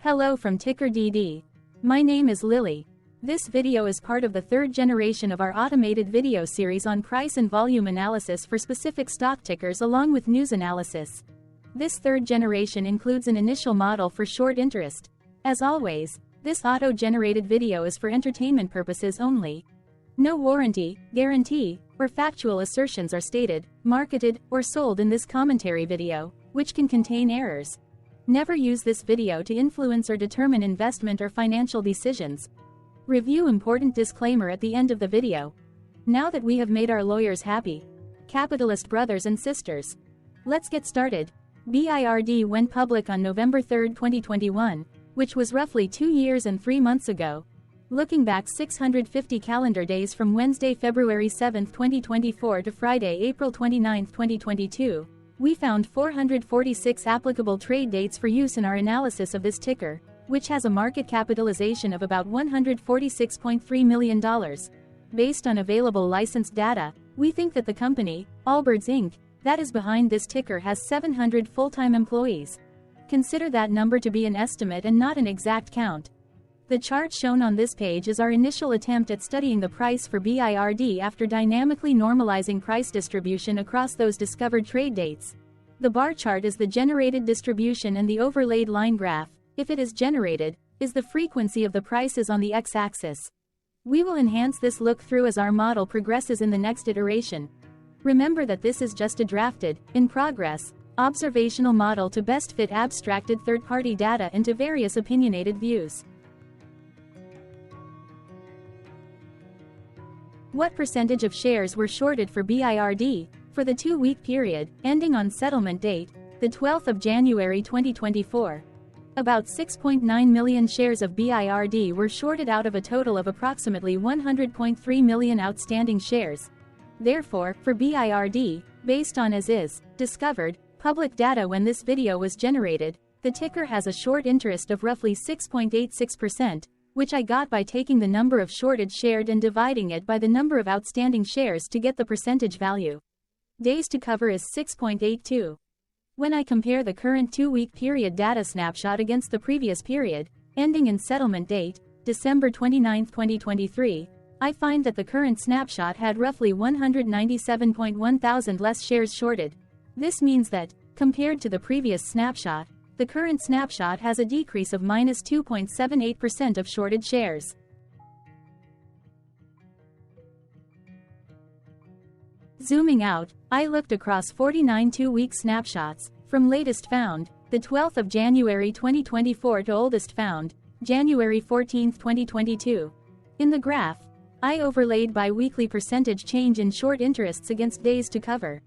Hello from TickerDD. My name is Lily. This video is part of the third generation of our automated video series on price and volume analysis for specific stock tickers along with news analysis. This third generation includes an initial model for short interest. As always, this auto-generated video is for entertainment purposes only. No warranty, guarantee, or factual assertions are stated, marketed, or sold in this commentary video, which can contain errors. Never use this video to influence or determine investment or financial decisions. Review important disclaimer at the end of the video. Now that we have made our lawyers happy, capitalist brothers and sisters, let's get started. BIRD went public on November 3, 2021, which was roughly 2 years and 3 months ago. Looking back 650 calendar days from Wednesday, February 7, 2024 to Friday, April 29, 2022, we found 446 applicable trade dates for use in our analysis of this ticker, which has a market capitalization of about $146.3 million. Based on available licensed data, we think that the company, Allbirds Inc., that is behind this ticker has 700 full-time employees. Consider that number to be an estimate and not an exact count. The chart shown on this page is our initial attempt at studying the price for BIRD after dynamically normalizing price distribution across those discovered trade dates. The bar chart is the generated distribution and the overlaid line graph, if it is generated, is the frequency of the prices on the x-axis. We will enhance this look-through as our model progresses in the next iteration. Remember that this is just a drafted, in progress, observational model to best fit abstracted third-party data into various opinionated views. What percentage of shares were shorted for BIRD, for the 2-week period, ending on settlement date, the 12th of January 2024? About 6.9 million shares of BIRD were shorted out of a total of approximately 100.3 million outstanding shares. Therefore, for BIRD, based on as-is, discovered, public data when this video was generated, the ticker has a short interest of roughly 6.86%, which I got by taking the number of shorted shared and dividing it by the number of outstanding shares to get the percentage value. Days to cover is 6.82. When I compare the current 2-week period data snapshot against the previous period, ending in settlement date, December 29, 2023, I find that the current snapshot had roughly 197.1 thousand less shares shorted. This means that, compared to the previous snapshot, the current snapshot has a decrease of minus 2.78% of shorted shares. Zooming out, I looked across 49 2-week snapshots, from latest found, the 12th of January 2024 to oldest found, January 14, 2022. In the graph, I overlaid bi-weekly percentage change in short interests against days to cover.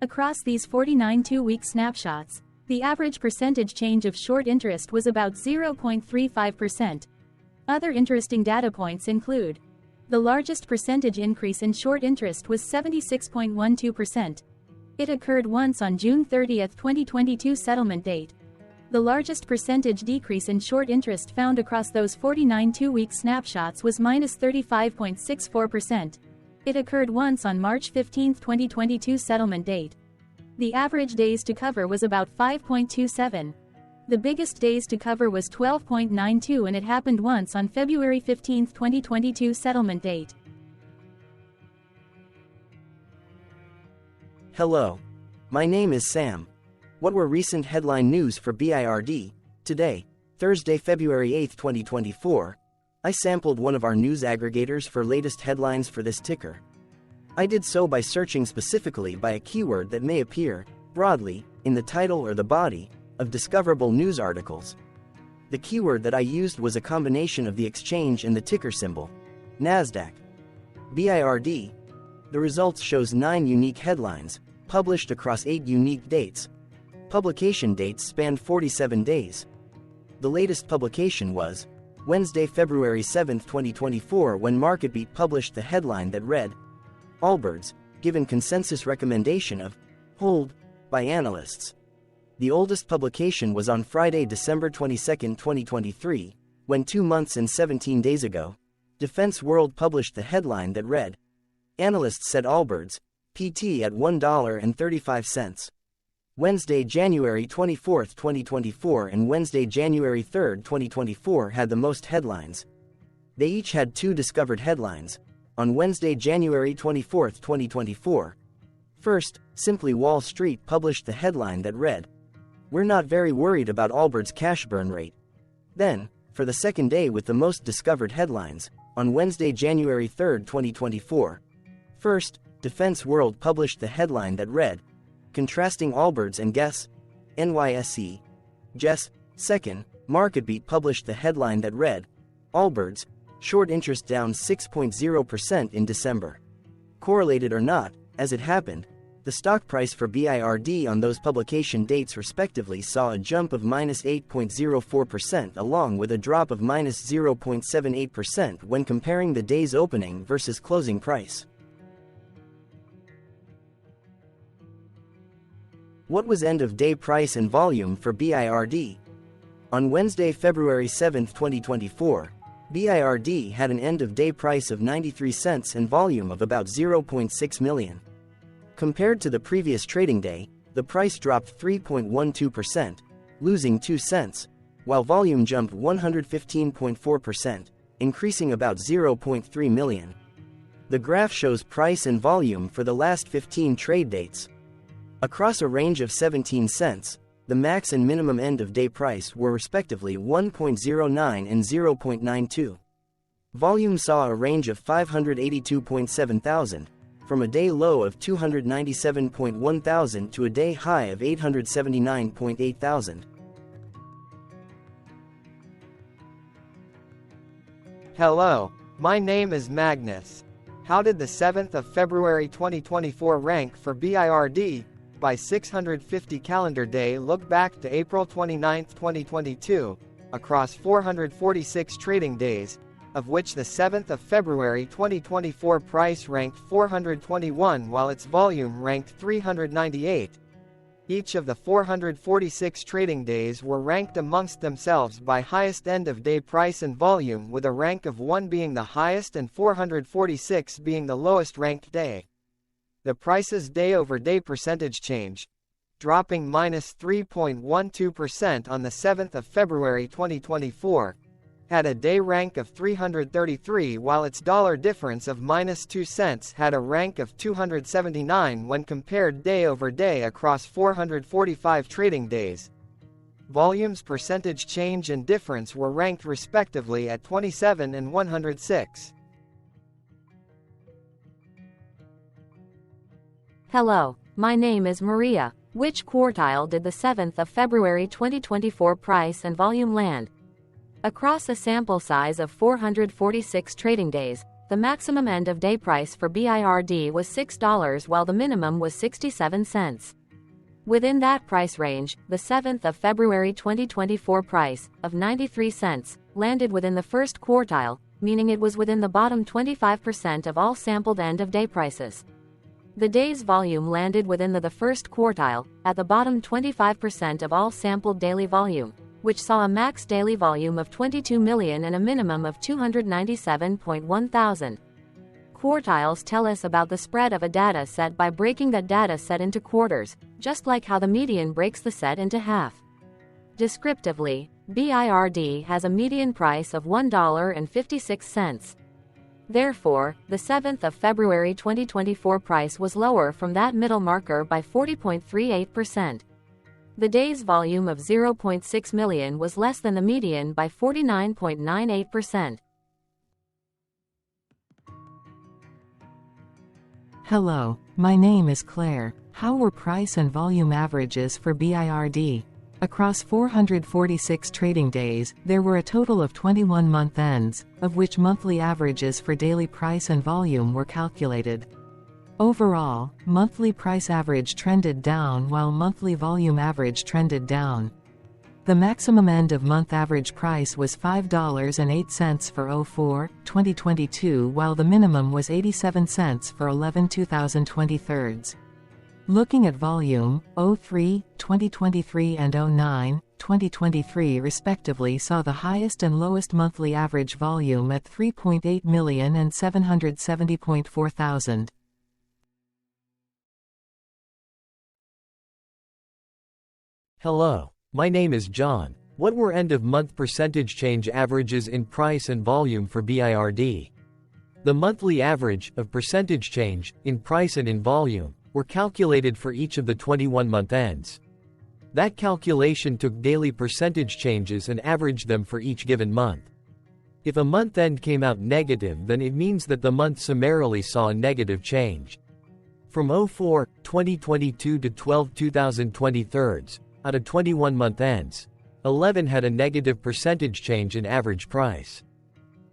Across these 49 2-week snapshots, the average percentage change of short interest was about 0.35%. Other interesting data points include: the largest percentage increase in short interest was 76.12%. It occurred once on June 30, 2022 settlement date. The largest percentage decrease in short interest found across those 49 2-week snapshots was minus 35.64%. It occurred once on March 15, 2022 settlement date. The average days to cover was about 5.27. The biggest days to cover was 12.92 and it happened once on February 15, 2022 settlement date. Hello. My name is Sam. What were recent headline news for BIRD? Today, Thursday, February 8, 2024, I sampled one of our news aggregators for latest headlines for this ticker. I did so by searching specifically by a keyword that may appear, broadly, in the title or the body, of discoverable news articles. The keyword that I used was a combination of the exchange and the ticker symbol, NASDAQ. BIRD. The results shows 9 unique headlines, published across 8 unique dates. Publication dates spanned 47 days. The latest publication was Wednesday, February 7, 2024, when MarketBeat published the headline that read, Allbirds, given consensus recommendation of hold by analysts. The oldest publication was on Friday, December 22, 2023, when 2 months and 17 days ago, Defense World published the headline that read, Analysts said Allbirds, PT at $1.35. Wednesday, January 24, 2024 and Wednesday, January 3, 2024 had the most headlines. They each had 2 discovered headlines. On Wednesday, January 24, 2024. First, simply Wall Street published the headline that read, "We're not very worried about Allbirds' cash burn rate." Then, for the second day with the most discovered headlines, on Wednesday, January 3, 2024. First, Defense World published the headline that read, "Contrasting Allbirds and Guess, NYSE, Guess." Second, MarketBeat published the headline that read, "Allbirds, short interest down 6.0% in December." Correlated or not, as it happened, the stock price for BIRD on those publication dates respectively saw a jump of -8.04% along with a drop of -0.78% when comparing the day's opening versus closing price. What was end-of-day price and volume for BIRD? On Wednesday, February 7, 2024, BIRD had an end-of-day price of 93 cents and volume of about 0.6 million. Compared to the previous trading day, the price dropped 3.12%, losing 2 cents, while volume jumped 115.4%, increasing about 0.3 million. The graph shows price and volume for the last 15 trade dates. Across a range of 17 cents, the max and minimum end-of-day price were respectively 1.09 and 0.92. Volume saw a range of 582.7 thousand, from a day low of 297.1 thousand to a day high of 879.8 thousand. Hello, my name is Magnus. How did the 7th of February 2024 rank for BIRD? By 650 calendar day look back to April 29, 2022, across 446 trading days, of which the 7th of February 2024 price ranked 421 while its volume ranked 398. Each of the 446 trading days were ranked amongst themselves by highest end-of-day price and volume, with a rank of 1 being the highest and 446 being the lowest ranked day. The price's day-over-day percentage change, dropping -3.12% on the 7th of February 2024, had a day rank of 333 while its dollar difference of -2 cents had a rank of 279 when compared day-over-day across 445 trading days. Volume's percentage change and difference were ranked respectively at 27 and 106. Hello, my name is Maria. Which quartile did the 7th of February 2024 price and volume land? Across a sample size of 446 trading days, the maximum end-of-day price for BIRD was $6 while the minimum was 67 cents. Within that price range, the 7th of February 2024 price, of 93 cents, landed within the first quartile, meaning it was within the bottom 25% of all sampled end-of-day prices. The day's volume landed within the first quartile, at the bottom 25% of all sampled daily volume, which saw a max daily volume of 22 million and a minimum of 297.1 thousand. Quartiles tell us about the spread of a data set by breaking that data set into quarters, just like how the median breaks the set into half. Descriptively, BIRD has a median price of $1.56. Therefore, the 7th of February 2024 price was lower from that middle marker by 40.38%. The day's volume of 0.6 million was less than the median by 49.98%. Hello, my name is Claire. How were price and volume averages for BIRD? Across 446 trading days, there were a total of 21 month ends, of which monthly averages for daily price and volume were calculated. Overall, monthly price average trended down while monthly volume average trended down. The maximum end-of-month average price was $5.08 for 04/2022 while the minimum was 87 cents for 11/2023. Looking at volume, 03/2023 and 09/2023 respectively saw the highest and lowest monthly average volume at 3.8 million and 770.4 thousand. Hello, my name is John. What were end-of-month percentage change averages in price and volume for BIRD? The monthly average of percentage change in price and in volume were calculated for each of the 21 month ends. That calculation took daily percentage changes and averaged them for each given month. If a month end came out negative, then it means that the month summarily saw a negative change. From 04/2022 to 12/2023, out of 21 month ends, 11 had a negative percentage change in average price.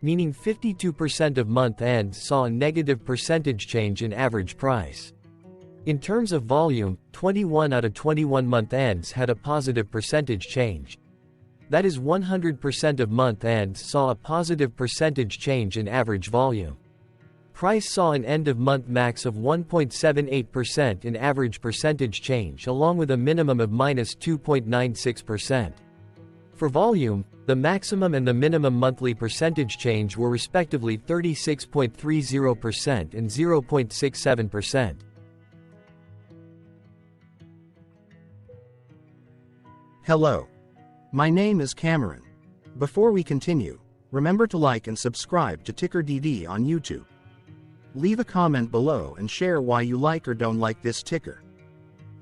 Meaning 52% of month ends saw a negative percentage change in average price. In terms of volume, 21 out of 21 month ends had a positive percentage change. That is 100% of month ends saw a positive percentage change in average volume. Price saw an end-of-month max of 1.78% in average percentage change along with a minimum of -2.96%. For volume, the maximum and the minimum monthly percentage change were respectively 36.30% and 0.67%. Hello. My name is Cameron. Before we continue, remember to like and subscribe to TickerDD on YouTube. Leave a comment below and share why you like or don't like this ticker.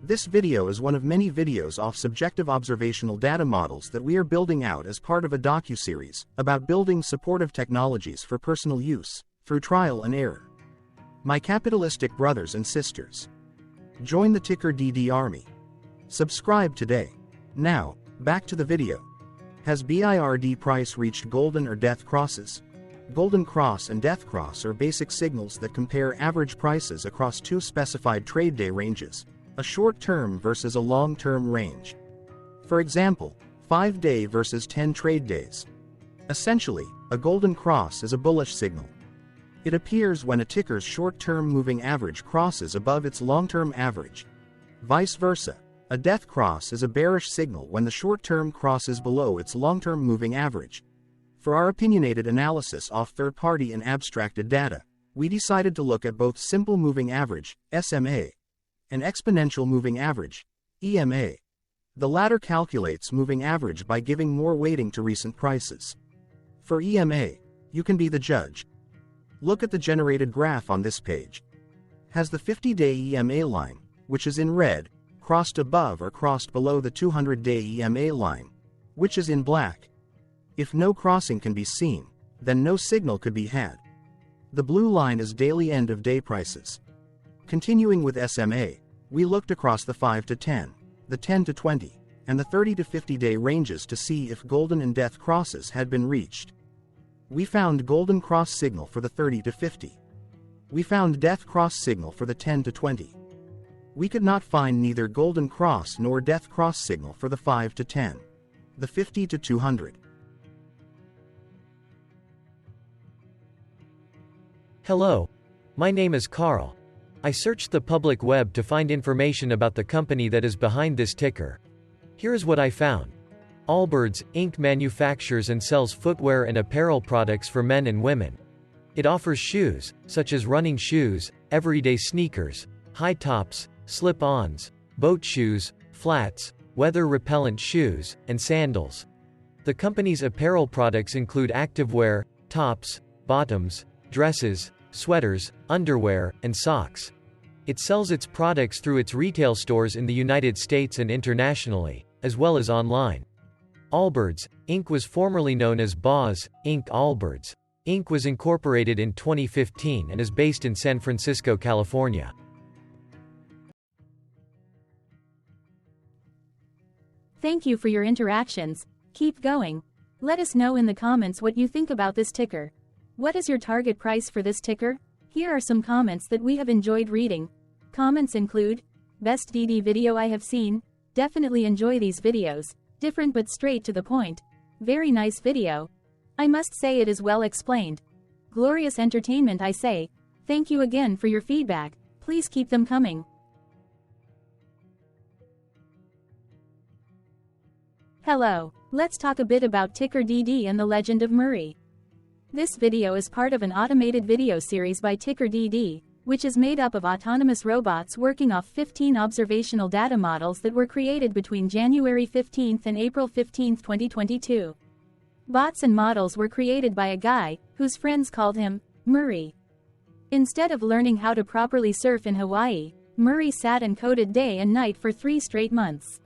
This video is one of many videos off subjective observational data models that we are building out as part of a docuseries about building supportive technologies for personal use, through trial and error. My capitalistic brothers and sisters, join the TickerDD army. Subscribe today. Now, back to the video. Has BIRD price reached golden or death crosses? Golden cross and death cross are basic signals that compare average prices across two specified trade day ranges, a short-term versus a long-term range. For example, 5-day versus 10 trade days. Essentially, a golden cross is a bullish signal. It appears when a ticker's short-term moving average crosses above its long-term average. Vice versa, a death cross is a bearish signal when the short-term crosses below its long-term moving average. For our opinionated analysis off third-party and abstracted data, we decided to look at both simple moving average, SMA, and exponential moving average, EMA. The latter calculates moving average by giving more weighting to recent prices. For EMA, you can be the judge. Look at the generated graph on this page. Has the 50-day EMA line, which is in red, crossed above or crossed below the 200-day EMA line, which is in black? If no crossing can be seen, then no signal could be had. The blue line is daily end-of-day prices. Continuing with SMA, we looked across the 5 to 10, the 10 to 20, and the 30 to 50-day ranges to see if golden and death crosses had been reached. We found golden cross signal for the 30 to 50. We found death cross signal for the 10 to 20. We could not find neither golden cross nor death cross signal for the 5 to 10, the 50 to 200. Hello, my name is Carl. I searched the public web to find information about the company that is behind this ticker. Here is what I found. Allbirds, Inc. manufactures and sells footwear and apparel products for men and women. It offers shoes, such as running shoes, everyday sneakers, high tops, slip-ons, boat shoes, flats, weather-repellent shoes, and sandals. The company's apparel products include activewear, tops, bottoms, dresses, sweaters, underwear, and socks. It sells its products through its retail stores in the United States and internationally, as well as online. Allbirds, Inc. was formerly known as Boz, Inc. Allbirds, Inc. was incorporated in 2015 and is based in San Francisco, California. Thank you for your interactions. Keep going. Let us know in the comments what you think about this ticker. What is your target price for this ticker? Here are some comments that we have enjoyed reading. Comments include, best DD video I have seen, definitely enjoy these videos, different but straight to the point, very nice video. I must say it is well explained. Glorious entertainment I say, thank you again for your feedback, please keep them coming. Hello, let's talk a bit about TickerDD and the Legend of Murray. This video is part of an automated video series by TickerDD, which is made up of autonomous robots working off 15 observational data models that were created between January 15 and April 15, 2022. Bots and models were created by a guy, whose friends called him Murray. Instead of learning how to properly surf in Hawaii, Murray sat and coded day and night for 3 straight months.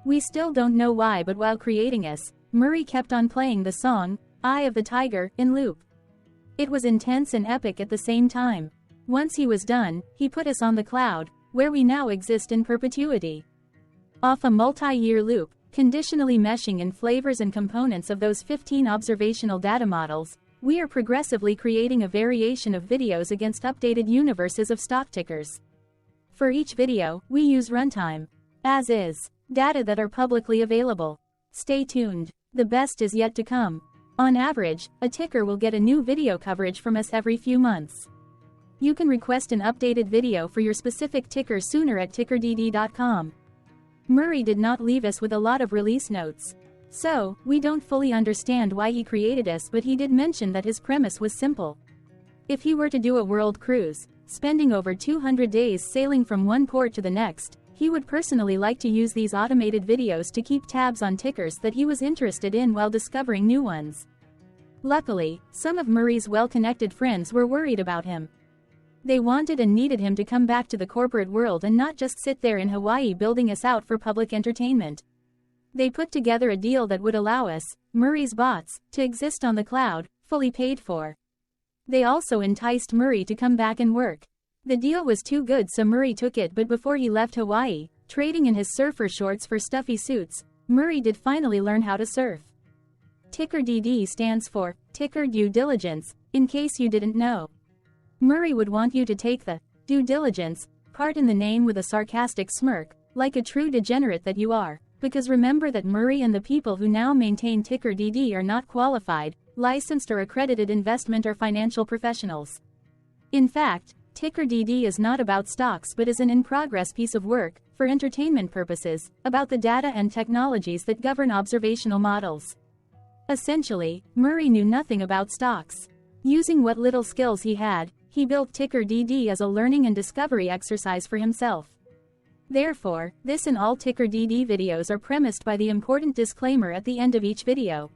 We still don't know why, but while creating us, Murray kept on playing the song, Eye of the Tiger, in loop. It was intense and epic at the same time. Once he was done, he put us on the cloud, where we now exist in perpetuity. Off a multi-year loop, conditionally meshing in flavors and components of those 15 observational data models, we are progressively creating a variation of videos against updated universes of stock tickers. For each video, we use runtime, as is, data that are publicly available. Stay tuned. The best is yet to come. On average, a ticker will get a new video coverage from us every few months. You can request an updated video for your specific ticker sooner at TickerDD.com. Murray did not leave us with a lot of release notes. So, we don't fully understand why he created us, but he did mention that his premise was simple. If he were to do a world cruise, spending over 200 days sailing from one port to the next, he would personally like to use these automated videos to keep tabs on tickers that he was interested in while discovering new ones. Luckily, some of Murray's well-connected friends were worried about him. They wanted and needed him to come back to the corporate world and not just sit there in Hawaii building us out for public entertainment. They put together a deal that would allow us, Murray's bots, to exist on the cloud, fully paid for. They also enticed Murray to come back and work. The deal was too good, so Murray took it, but before he left Hawaii, trading in his surfer shorts for stuffy suits, Murray did finally learn how to surf. TickerDD stands for Ticker Due Diligence, in case you didn't know. Murray would want you to take the due diligence part in the name with a sarcastic smirk, like a true degenerate that you are, because remember that Murray and the people who now maintain TickerDD are not qualified, licensed or accredited investment or financial professionals. In fact, TickerDD is not about stocks but is an in-progress piece of work, for entertainment purposes, about the data and technologies that govern observational models. Essentially, Murray knew nothing about stocks. Using what little skills he had, he built TickerDD as a learning and discovery exercise for himself. Therefore, this and all TickerDD videos are premised by the important disclaimer at the end of each video.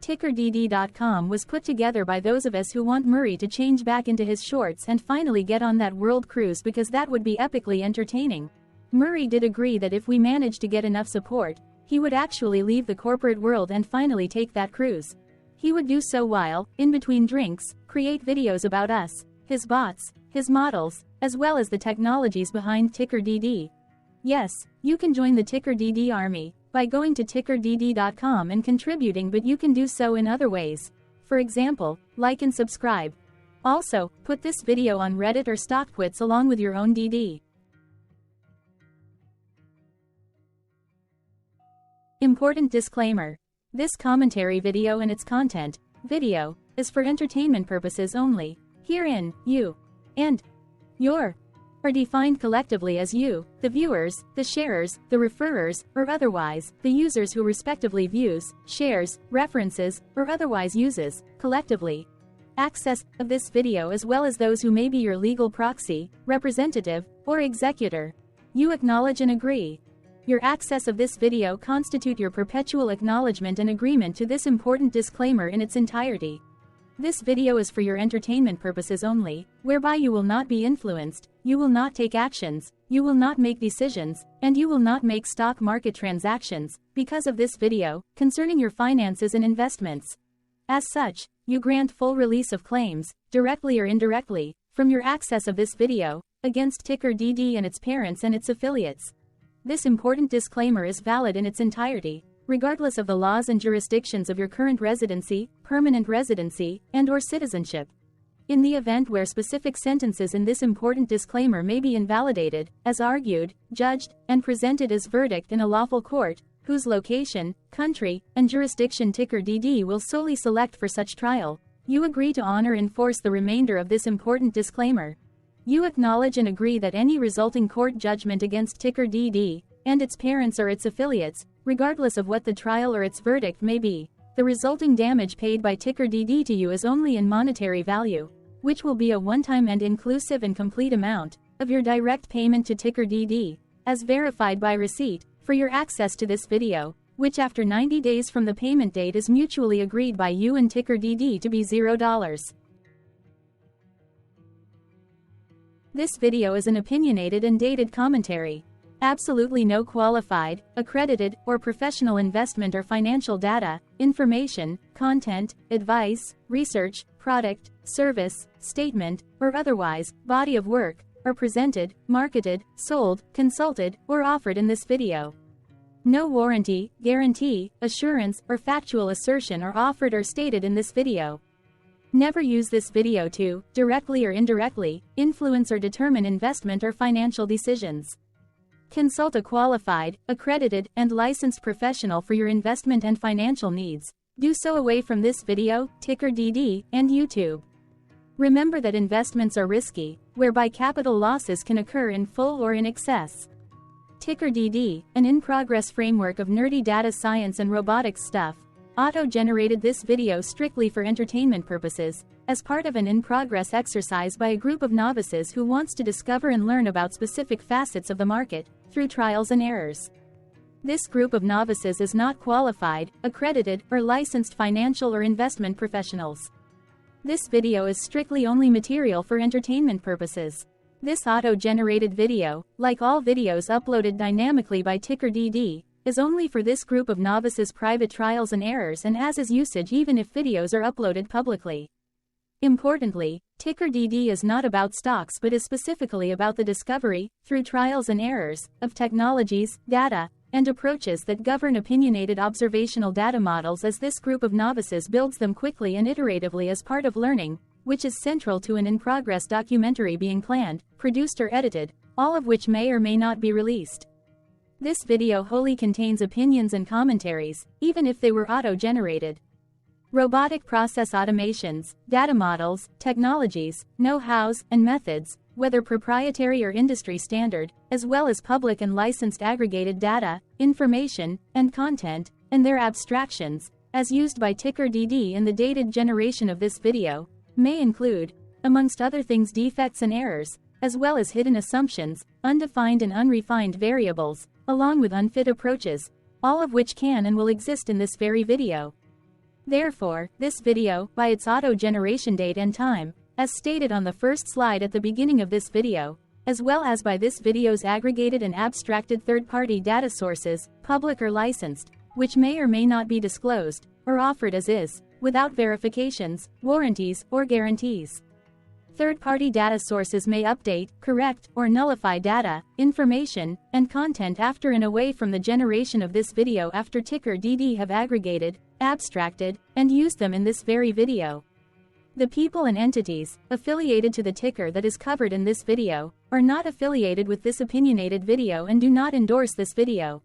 TickerDD.com was put together by those of us who want Murray to change back into his shorts and finally get on that world cruise, because that would be epically entertaining. Murray did agree that if we managed to get enough support, he would actually leave the corporate world and finally take that cruise. He would do so while, in between drinks, create videos about us, his bots, his models, as well as the technologies behind TickerDD. Yes, you can join the TickerDD army by going to TickerDD.com and contributing, but you can do so in other ways. For example, like and subscribe. Also, put this video on Reddit or StockTwits along with your own DD. Important disclaimer. This commentary video and its content, video, is for entertainment purposes only. Herein, you and your are defined collectively as you, the viewers, the sharers, the referrers, or otherwise, the users who respectively views, shares, references, or otherwise uses, collectively, access of this video, as well as those who may be your legal proxy, representative, or executor. You acknowledge and agree. Your access of this video constitute your perpetual acknowledgement and agreement to this important disclaimer in its entirety. This video is for your entertainment purposes only, whereby you will not be influenced, you will not take actions, you will not make decisions, and you will not make stock market transactions, because of this video, concerning your finances and investments. As such, you grant full release of claims, directly or indirectly, from your access of this video, against TickerDD and its parents and its affiliates. This important disclaimer is valid in its entirety, regardless of the laws and jurisdictions of your current residency, permanent residency, and/or citizenship. In the event where specific sentences in this important disclaimer may be invalidated, as argued, judged, and presented as verdict in a lawful court, whose location, country, and jurisdiction TickerDD will solely select for such trial, you agree to honor and enforce the remainder of this important disclaimer. You acknowledge and agree that any resulting court judgment against TickerDD, and its parents or its affiliates, regardless of what the trial or its verdict may be, the resulting damage paid by TickerDD to you is only in monetary value. which will be a one-time and inclusive and complete amount of your direct payment to TickerDD, as verified by receipt, for your access to this video, which after 90 days from the payment date is mutually agreed by you and TickerDD to be $0. This video is an opinionated and dated commentary. Absolutely no qualified, accredited, or professional investment or financial data, information, content, advice, research, product, service, statement, or otherwise, body of work, are presented, marketed, sold, consulted, or offered in this video. No warranty, guarantee, assurance, or factual assertion are offered or stated in this video. Never use this video to, directly or indirectly, influence or determine investment or financial decisions. Consult a qualified, accredited, and licensed professional for your investment and financial needs. Do so away from this video, TickerDD, and YouTube. Remember that investments are risky, whereby capital losses can occur in full or in excess. TickerDD, an in-progress framework of nerdy data science and robotics stuff, auto-generated this video strictly for entertainment purposes, as part of an in-progress exercise by a group of novices who wants to discover and learn about specific facets of the market, through trials and errors. This group of novices is not qualified, accredited, or licensed financial or investment professionals. This video is strictly only material for entertainment purposes. This auto-generated video, like all videos uploaded dynamically by TickerDD, is only for this group of novices' private trials and errors and as is usage even if videos are uploaded publicly. Importantly, TickerDD is not about stocks but is specifically about the discovery, through trials and errors, of technologies, data, and approaches that govern opinionated observational data models as this group of novices builds them quickly and iteratively as part of learning, which is central to an in-progress documentary being planned, produced or edited, all of which may or may not be released. This video wholly contains opinions and commentaries, even if they were auto-generated. Robotic process automations, data models, technologies, know-hows, and methods, whether proprietary or industry standard, as well as public and licensed aggregated data, information, and content, and their abstractions, as used by TickerDD in the dated generation of this video, may include, amongst other things, defects and errors, as well as hidden assumptions, undefined and unrefined variables, along with unfit approaches, all of which can and will exist in this very video. Therefore, this video, by its auto-generation date and time, as stated on the first slide at the beginning of this video, as well as by this video's aggregated and abstracted third-party data sources, public or licensed, which may or may not be disclosed, or offered as is, without verifications, warranties, or guarantees. Third-party data sources may update, correct, or nullify data, information, and content after and away from the generation of this video after TickerDD have aggregated, abstracted, and used them in this very video. The people and entities affiliated to the ticker that is covered in this video are not affiliated with this opinionated video and do not endorse this video.